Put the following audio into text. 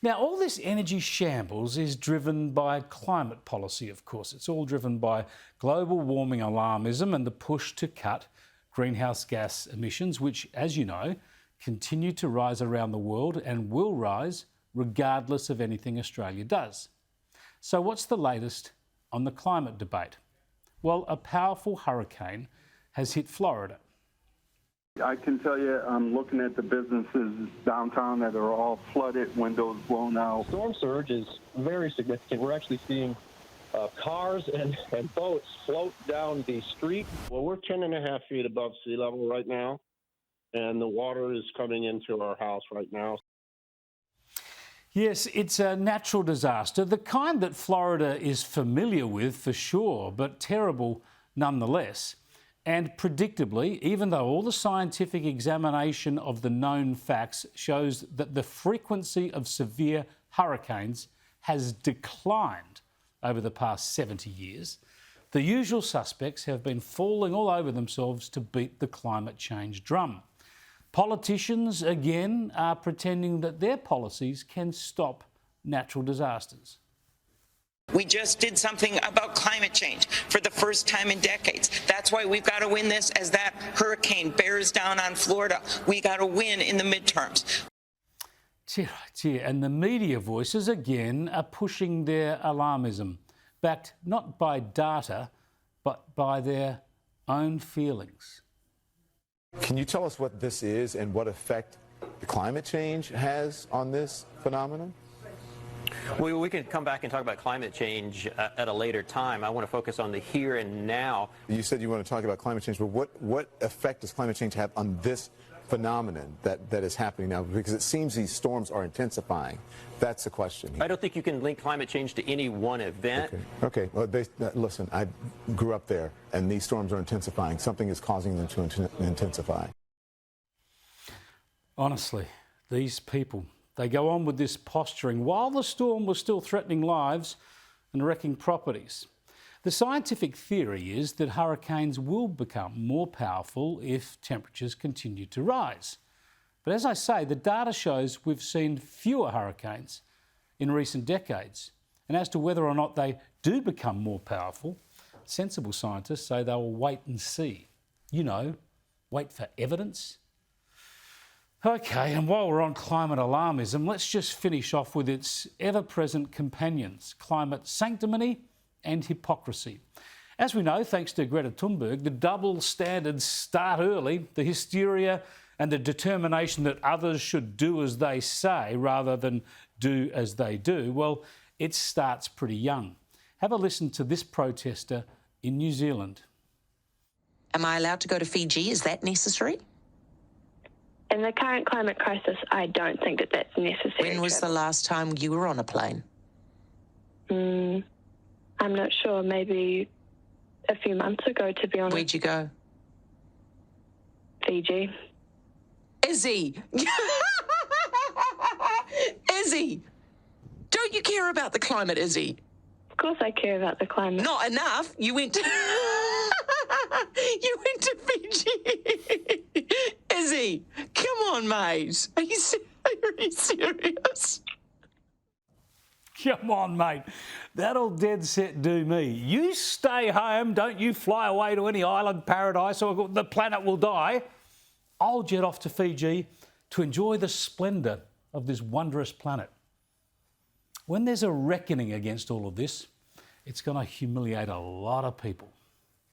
Now, all this energy shambles is driven by climate policy, of course. It's all driven by global warming alarmism and the push to cut greenhouse gas emissions, which, as you know, continue to rise around the world and will rise regardless of anything Australia does. So what's the latest on the climate debate? Well, a powerful hurricane has hit Florida. I can tell you, I'm looking at the businesses downtown that are all flooded, windows blown out. Storm surge is very significant. We're actually seeing cars and boats float down the street. Well, we're 10.5 feet above sea level right now, and the water is coming into our house right now. Yes, it's a natural disaster, the kind that Florida is familiar with for sure, but terrible nonetheless. And predictably, even though all the scientific examination of the known facts shows that the frequency of severe hurricanes has declined over the past 70 years, the usual suspects have been falling all over themselves to beat the climate change drum. Politicians, again, are pretending that their policies can stop natural disasters. We just did something about climate change for the first time in decades. That's why we've got to win this as that hurricane bears down on Florida. We got to win in the midterms. And the media voices, again, are pushing their alarmism, backed not by data, but by their own feelings. Can you tell us what this is and what effect the climate change has on this phenomenon? We can come back and talk about climate change at a later time. I want to focus on the here and now. You said you want to talk about climate change, but what effect does climate change have on this phenomenon that is happening now? Because it seems these storms are intensifying. That's the question here. I don't think you can link climate change to any one event. Okay. Well, listen, I grew up there, and these storms are intensifying. Something is causing them to intensify. Honestly, these people, they go on with this posturing while the storm was still threatening lives and wrecking properties. The scientific theory is that hurricanes will become more powerful if temperatures continue to rise. But as I say, the data shows we've seen fewer hurricanes in recent decades. And as to whether or not they do become more powerful, sensible scientists say they'll wait and see. You know, wait for evidence. OK, and while we're on climate alarmism, let's just finish off with its ever-present companions, climate sanctimony and hypocrisy. As we know, thanks to Greta Thunberg, the double standards start early, the hysteria and the determination that others should do as they say rather than do as they do, well, it starts pretty young. Have a listen to this protester in New Zealand. Am I allowed to go to Fiji? Is that necessary? In the current climate crisis, I don't think that that's necessary. When was the last time you were on a plane? I'm not sure. Maybe a few months ago, to be honest. Where'd you go? Fiji. Izzy! Izzy! Don't you care about the climate, Izzy? Of course I care about the climate. Not enough. You went to... you went to Fiji. Izzy, come on, mate. Are you serious? Come on, mate. That'll dead set do me. You stay home. Don't you fly away to any island paradise or the planet will die. I'll jet off to Fiji to enjoy the splendour of this wondrous planet. When there's a reckoning against all of this, it's going to humiliate a lot of people.